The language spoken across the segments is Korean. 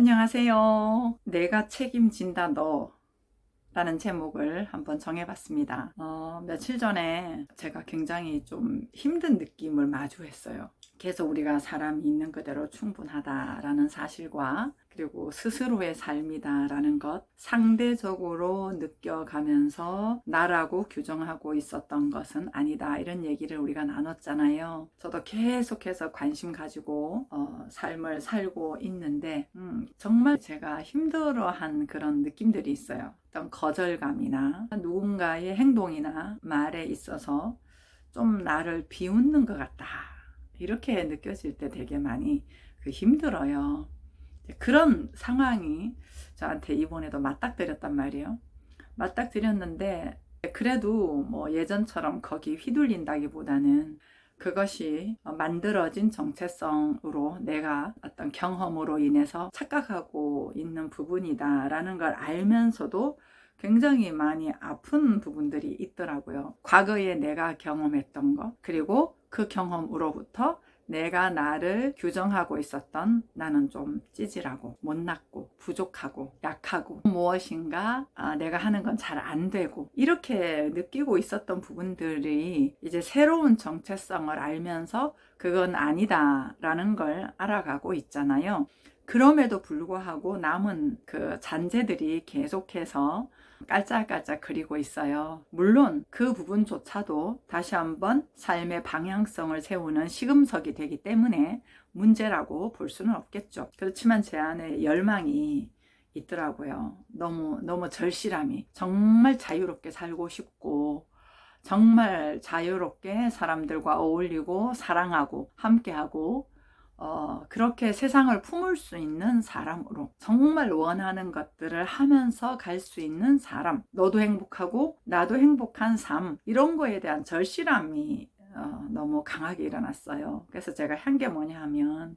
안녕하세요. 내가 책임진다 너 라는 제목을 한번 정해봤습니다. 며칠 전에 제가 굉장히 좀 힘든 느낌을 마주했어요. 계속 우리가 사람이 있는 그대로 충분하다라는 사실과 그리고 스스로의 삶이다라는 것 상대적으로 느껴가면서 나라고 규정하고 있었던 것은 아니다, 이런 얘기를 우리가 나눴잖아요. 저도 계속해서 관심 가지고 삶을 살고 있는데 정말 제가 힘들어한 그런 느낌들이 있어요. 어떤 거절감이나 누군가의 행동이나 말에 있어서 좀 나를 비웃는 것 같다, 이렇게 느껴질 때 되게 많이 힘들어요. 그런 상황이 저한테 이번에도 맞닥뜨렸단 말이에요. 맞닥뜨렸는데 그래도 뭐 예전처럼 거기 휘둘린다기보다는 그것이 만들어진 정체성으로 내가 어떤 경험으로 인해서 착각하고 있는 부분이다라는 걸 알면서도 굉장히 많이 아픈 부분들이 있더라고요. 과거에 내가 경험했던 것, 그리고 그 경험으로부터 내가 나를 규정하고 있었던 나는 좀 찌질하고 못났고 부족하고 약하고 무엇인가 내가 하는 건 잘 안 되고 이렇게 느끼고 있었던 부분들이 이제 새로운 정체성을 알면서 그건 아니다 라는 걸 알아가고 있잖아요. 그럼에도 불구하고 남은 그 잔재들이 계속해서 깔짝깔짝 그리고 있어요. 물론 그 부분조차도 다시 한번 삶의 방향성을 세우는 시금석이 되기 때문에 문제라고 볼 수는 없겠죠. 그렇지만 제 안에 열망이 있더라고요. 너무 절실함이, 정말 자유롭게 살고 싶고 정말 자유롭게 사람들과 어울리고 사랑하고 함께하고 그렇게 세상을 품을 수 있는 사람으로 정말 원하는 것들을 하면서 갈 수 있는 사람, 너도 행복하고 나도 행복한 삶, 이런 거에 대한 절실함이 너무 강하게 일어났어요. 그래서 제가 한 게 뭐냐 하면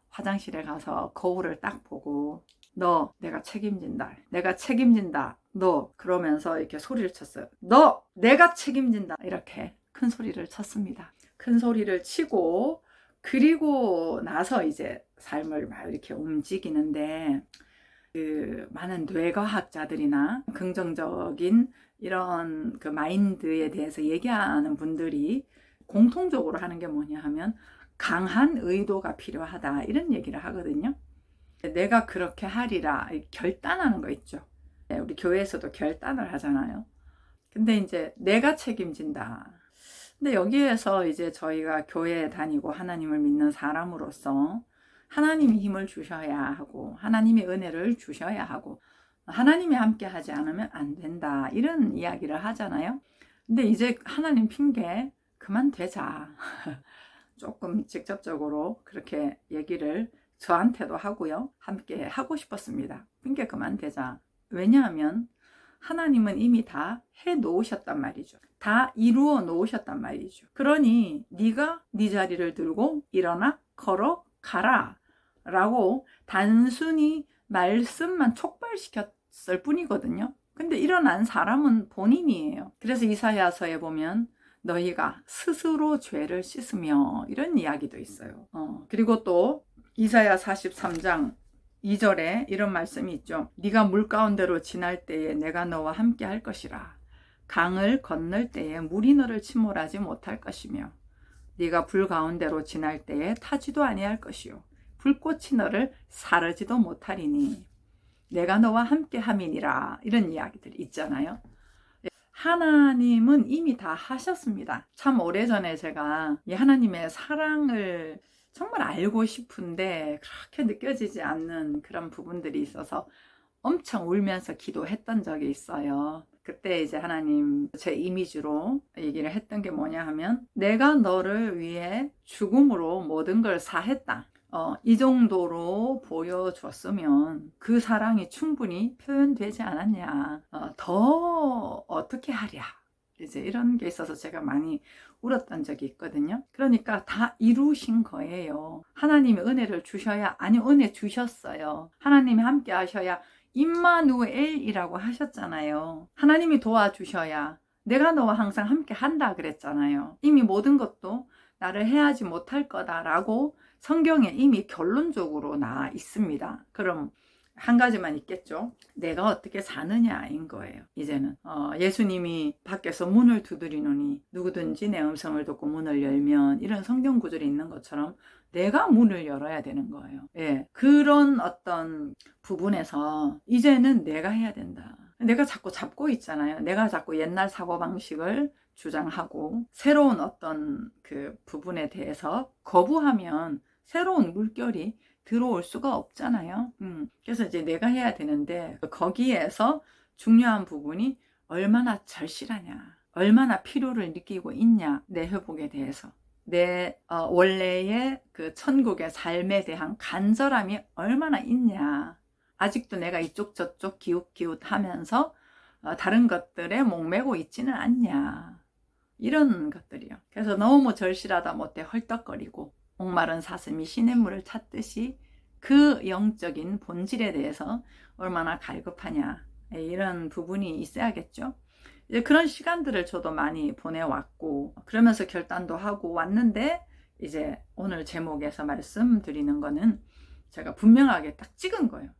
화장실에 가서 거울을 딱 보고 너 내가 책임진다, 내가 책임진다 너, 그러면서 이렇게 소리를 쳤어요. 너 내가 책임진다, 이렇게 큰 소리를 쳤습니다. 큰 소리를 치고 그리고 나서 이제 삶을 막 이렇게 움직이는데 그 많은 뇌과학자들이나 긍정적인 이런 그 마인드에 대해서 얘기하는 분들이 공통적으로 하는 게 뭐냐 하면 강한 의도가 필요하다, 이런 얘기를 하거든요. 내가 그렇게 하리라 결단하는 거 있죠. 우리 교회에서도 결단을 하잖아요. 근데 이제 내가 책임진다. 근데 여기에서 이제 저희가 교회에 다니고 하나님을 믿는 사람으로서 하나님이 힘을 주셔야 하고 하나님이 은혜를 주셔야 하고 하나님이 함께 하지 않으면 안 된다, 이런 이야기를 하잖아요. 근데 이제 하나님 핑계 그만 대자. 조금 직접적으로 그렇게 얘기를 저한테도 하고요. 함께 하고 싶었습니다. 핑계 그만 대자. 왜냐하면 하나님은 이미 다 해 놓으셨단 말이죠. 다 이루어 놓으셨단 말이죠. 그러니 네가 네 자리를 들고 일어나 걸어가라 라고 단순히 말씀만 촉발시켰을 뿐이거든요. 근데 일어난 사람은 본인이에요. 그래서 이사야서에 보면 너희가 스스로 죄를 씻으며, 이런 이야기도 있어요. 그리고 또 이사야 43장 2절에 이런 말씀이 있죠. 네가 물 가운데로 지날 때에 내가 너와 함께 할 것이라. 강을 건널 때에 물이 너를 침몰하지 못할 것이며 네가 불 가운데로 지날 때에 타지도 아니할 것이요 불꽃이 너를 사르지도 못하리니 내가 너와 함께 함이니라, 이런 이야기들이 있잖아요. 하나님은 이미 다 하셨습니다. 참 오래전에 제가 이 하나님의 사랑을 정말 알고 싶은데 그렇게 느껴지지 않는 그런 부분들이 있어서 엄청 울면서 기도했던 적이 있어요. 그때 이제 하나님 제 이미지로 얘기를 했던 게 뭐냐 하면 내가 너를 위해 죽음으로 모든 걸 사했다. 이 정도로 보여줬으면 그 사랑이 충분히 표현되지 않았냐. 더 어떻게 하랴. 이제 이런 게 있어서 제가 많이 울었던 적이 있거든요. 그러니까 다 이루신 거예요. 하나님이 은혜를 주셔야, 아니 은혜 주셨어요. 하나님이 함께 하셔야 임마누엘이라고 하셨잖아요. 하나님이 도와주셔야 내가 너와 항상 함께 한다 그랬잖아요. 이미 모든 것도 나를 해하지 못할 거다라고 성경에 이미 결론적으로 나와 있습니다. 그럼 한 가지만 있겠죠. 내가 어떻게 사느냐인 거예요. 이제는 예수님이 밖에서 문을 두드리노니 누구든지 내 음성을 듣고 문을 열면, 이런 성경 구절이 있는 것처럼 내가 문을 열어야 되는 거예요. 예, 그런 어떤 부분에서 이제는 내가 해야 된다. 내가 자꾸 잡고 있잖아요. 내가 자꾸 옛날 사고방식을 주장하고 새로운 어떤 그 부분에 대해서 거부하면 새로운 물결이 들어올 수가 없잖아요. 그래서 이제 내가 해야 되는데, 거기에서 중요한 부분이 얼마나 절실하냐, 얼마나 필요를 느끼고 있냐, 내 회복에 대해서, 내 원래의 그 천국의 삶에 대한 간절함이 얼마나 있냐. 아직도 내가 이쪽 저쪽 기웃기웃 하면서 다른 것들에 목매고 있지는 않냐, 이런 것들이요. 그래서 너무 절실하다 못해 헐떡거리고 목마른 사슴이 시냇물을 찾듯이 그 영적인 본질에 대해서 얼마나 갈급하냐, 이런 부분이 있어야겠죠. 이제 그런 시간들을 저도 많이 보내왔고, 그러면서 결단도 하고 왔는데, 이제 오늘 제목에서 말씀드리는 거는 제가 분명하게 딱 찍은 거예요.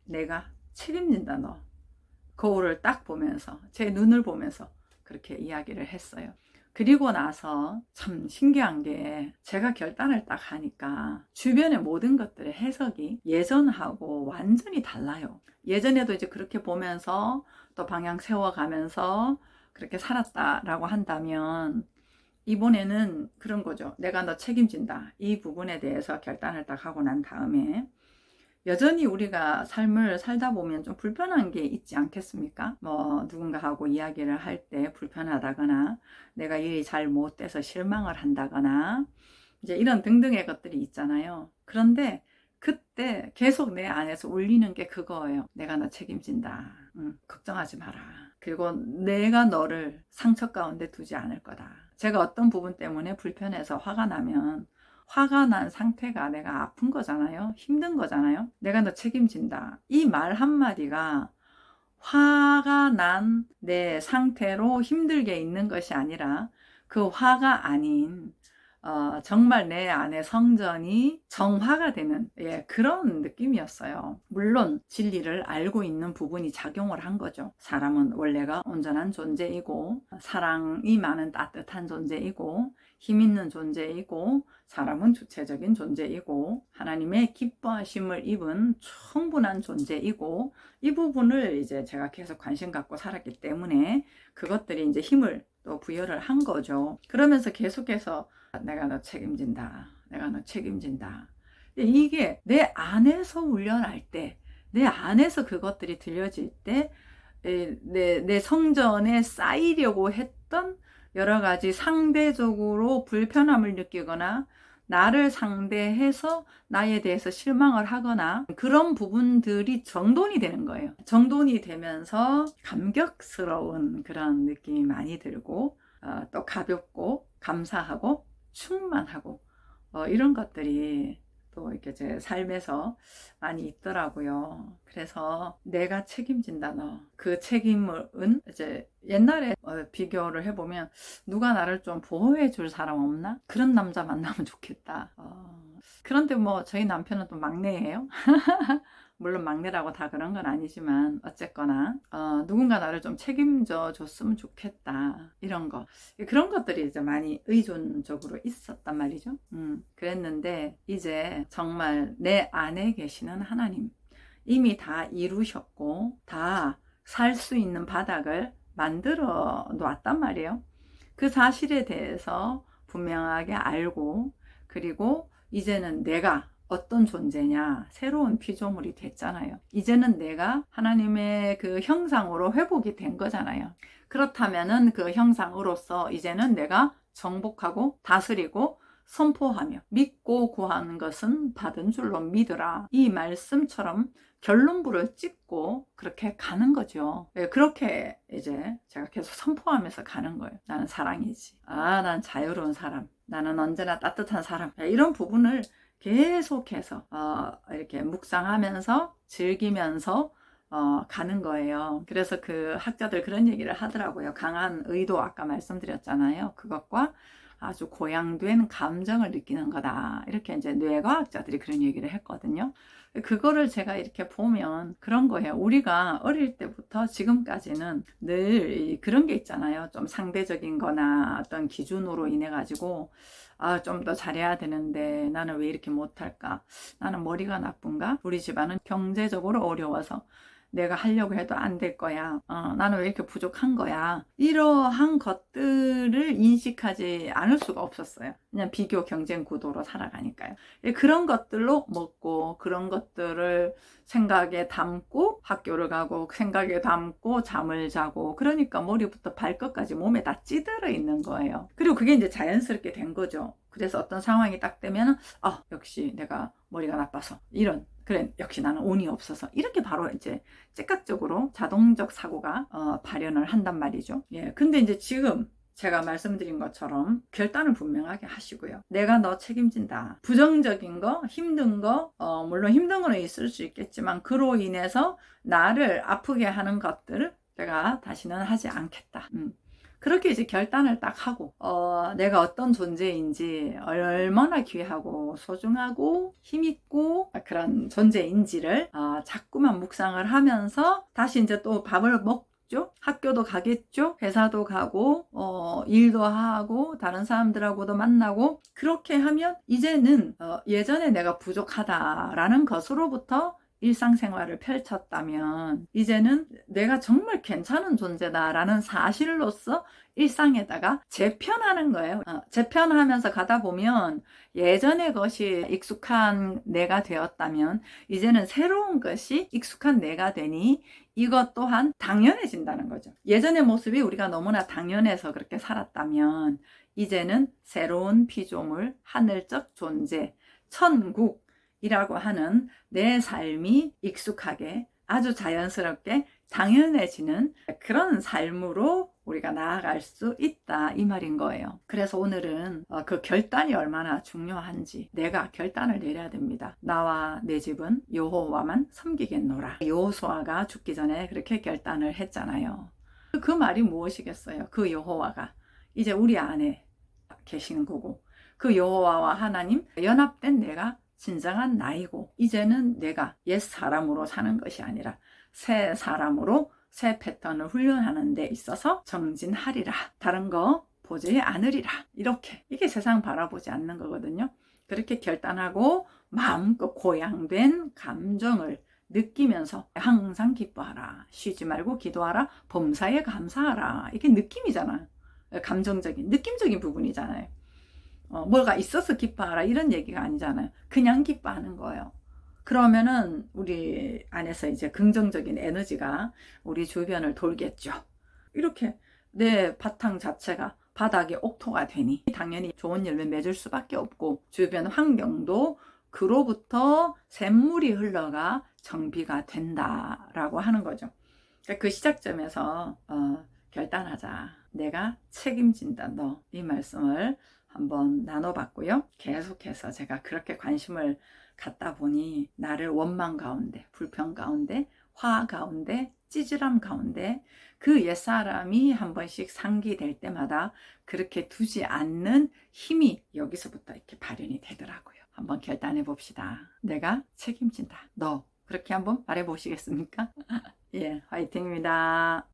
내가 책임진다, 너. 거울을 딱 보면서, 제 눈을 보면서 그렇게 이야기를 했어요. 그리고 나서 참 신기한 게, 제가 결단을 딱 하니까 주변의 모든 것들의 해석이 예전하고 완전히 달라요. 예전에도 이제 그렇게 보면서 또 방향 세워가면서 그렇게 살았다라고 한다면, 이번에는 그런 거죠. 내가 너 책임진다. 이 부분에 대해서 결단을 딱 하고 난 다음에, 여전히 우리가 삶을 살다 보면 좀 불편한 게 있지 않겠습니까? 뭐 누군가하고 이야기를 할 때 불편하다거나, 내가 일이 잘 못 돼서 실망을 한다거나, 이제 이런 등등의 것들이 있잖아요. 그런데 그때 계속 내 안에서 울리는 게 그거예요. 내가 너 책임진다. 걱정하지 마라. 그리고 내가 너를 상처 가운데 두지 않을 거다. 제가 어떤 부분 때문에 불편해서 화가 나면, 화가 난 상태가 내가 아픈 거잖아요. 힘든 거잖아요. 내가 너 책임진다. 이 말 한마디가 화가 난 내 상태로 힘들게 있는 것이 아니라, 그 화가 아닌 정말 내 안에 성전이 정화가 되는, 그런 느낌이었어요. 물론 진리를 알고 있는 부분이 작용을 한 거죠. 사람은 원래가 온전한 존재이고, 사랑이 많은 따뜻한 존재이고, 힘 있는 존재이고, 사람은 주체적인 존재이고, 하나님의 기뻐하심을 입은 충분한 존재이고, 이 부분을 이제 제가 계속 관심 갖고 살았기 때문에 그것들이 이제 힘을 또 부여를 한 거죠. 그러면서 계속해서 내가 너 책임진다. 내가 너 책임진다. 이게 내 안에서 훈련할 때, 내 안에서 그것들이 들려질 때, 내 성전에 쌓이려고 했던 여러 가지 상대적으로 불편함을 느끼거나, 나를 상대해서 나에 대해서 실망을 하거나, 그런 부분들이 정돈이 되는 거예요. 정돈이 되면서 감격스러운 그런 느낌이 많이 들고, 또 가볍고 감사하고 충만하고, 이런 것들이 또 이렇게 제 삶에서 많이 있더라고요. 그래서 내가 책임진다, 너. 그 책임은 이제 옛날에 비교를 해보면, 누가 나를 좀 보호해 줄 사람 없나? 그런 남자 만나면 좋겠다. 그런데 뭐 저희 남편은 또 막내예요. 물론 막내라고 다 그런 건 아니지만, 어쨌거나 누군가 나를 좀 책임져 줬으면 좋겠다, 이런 거. 그런 것들이 이제 많이 의존적으로 있었단 말이죠. 그랬는데 이제 정말 내 안에 계시는 하나님, 이미 다 이루셨고 다 살 수 있는 바닥을 만들어 놓았단 말이에요. 그 사실에 대해서 분명하게 알고, 그리고 이제는 내가 어떤 존재냐, 새로운 피조물이 됐잖아요. 이제는 내가 하나님의 그 형상으로 회복이 된 거잖아요. 그렇다면은 그 형상으로서 이제는 내가 정복하고 다스리고 선포하며, 믿고 구하는 것은 받은 줄로 믿으라, 이 말씀처럼 결론부를 찍고 그렇게 가는 거죠. 그렇게 이제 제가 계속 선포하면서 가는 거예요. 나는 사랑이지. 난 자유로운 사람. 나는 언제나 따뜻한 사람. 이런 부분을 계속해서 이렇게 묵상하면서 즐기면서 가는 거예요. 그래서 그 학자들 그런 얘기를 하더라고요. 강한 의도, 아까 말씀드렸잖아요. 그것과 아주 고양된 감정을 느끼는 거다. 이렇게 이제 뇌과학자들이 그런 얘기를 했거든요. 그거를 제가 이렇게 보면 그런 거예요. 우리가 어릴 때부터 지금까지는 늘 그런 게 있잖아요. 좀 상대적인 거나 어떤 기준으로 인해 가지고 좀 더 잘해야 되는데 나는 왜 이렇게 못할까? 나는 머리가 나쁜가? 우리 집안은 경제적으로 어려워서 내가 하려고 해도 안 될 거야. 나는 왜 이렇게 부족한 거야. 이러한 것들을 인식하지 않을 수가 없었어요. 그냥 비교 경쟁 구도로 살아가니까요. 그런 것들로 먹고 그런 것들을 생각에 담고 학교를 가고 생각에 담고 잠을 자고 그러니까 머리부터 발끝까지 몸에 다 찌들어 있는 거예요. 그리고 그게 이제 자연스럽게 된 거죠. 그래서 어떤 상황이 딱 되면 역시 내가 머리가 나빠서 이런 그래 역시 나는 운이 없어서 이렇게 바로 이제 즉각적으로 자동적 사고가 발현을 한단 말이죠. 예, 근데 이제 지금 제가 말씀드린 것처럼 결단을 분명하게 하시고요. 내가 너 책임진다. 부정적인 거, 힘든 거, 물론 힘든 거는 있을 수 있겠지만 그로 인해서 나를 아프게 하는 것들을 내가 다시는 하지 않겠다. 그렇게 이제 결단을 딱 하고 내가 어떤 존재인지 얼마나 귀하고 소중하고 힘있고 그런 존재인지를 자꾸만 묵상을 하면서 다시 이제 또 밥을 먹죠. 학교도 가겠죠. 회사도 가고 일도 하고 다른 사람들하고도 만나고 그렇게 하면 이제는 예전에 내가 부족하다라는 것으로부터 일상생활을 펼쳤다면 이제는 내가 정말 괜찮은 존재다라는 사실로서 일상에다가 재편하는 거예요. 재편하면서 가다 보면 예전의 것이 익숙한 내가 되었다면 이제는 새로운 것이 익숙한 내가 되니 이것 또한 당연해진다는 거죠. 예전의 모습이 우리가 너무나 당연해서 그렇게 살았다면 이제는 새로운 피조물, 하늘적 존재, 천국 이라고 하는 내 삶이 익숙하게 아주 자연스럽게 당연해지는 그런 삶으로 우리가 나아갈 수 있다 이 말인 거예요. 그래서 오늘은 그 결단이 얼마나 중요한지 내가 결단을 내려야 됩니다. 나와 내 집은 여호와만 섬기겠노라. 여호수아가 죽기 전에 그렇게 결단을 했잖아요. 그 말이 무엇이겠어요? 그 여호와가 이제 우리 안에 계시는 거고 그 여호와와 하나님 연합된 내가 진정한 나이고 이제는 내가 옛 사람으로 사는 것이 아니라 새 사람으로 새 패턴을 훈련하는 데 있어서 정진하리라. 다른 거 보지 않으리라. 이렇게 이게 세상 바라보지 않는 거거든요. 그렇게 결단하고 마음껏 고양된 감정을 느끼면서 항상 기뻐하라. 쉬지 말고 기도하라. 범사에 감사하라. 이게 느낌이잖아요. 감정적인 느낌적인 부분이잖아요. 뭐가 있어서 기뻐하라 이런 얘기가 아니잖아요. 그냥 기뻐하는 거예요. 그러면은 우리 안에서 이제 긍정적인 에너지가 우리 주변을 돌겠죠. 이렇게 내 바탕 자체가 바닥에 옥토가 되니 당연히 좋은 열매 맺을 수밖에 없고 주변 환경도 그로부터 샘물이 흘러가 정비가 된다라고 하는 거죠. 그러니까 그 시작점에서 결단하자. 내가 책임진다. 너. 이 말씀을 한번 나눠봤고요. 계속해서 제가 그렇게 관심을 갖다 보니 나를 원망 가운데, 불평 가운데, 화 가운데, 찌질함 가운데 그 옛사람이 한 번씩 상기될 때마다 그렇게 두지 않는 힘이 여기서부터 이렇게 발현이 되더라고요. 한번 결단해 봅시다. 내가 책임진다. 너. 그렇게 한번 말해 보시겠습니까? 예, 화이팅입니다.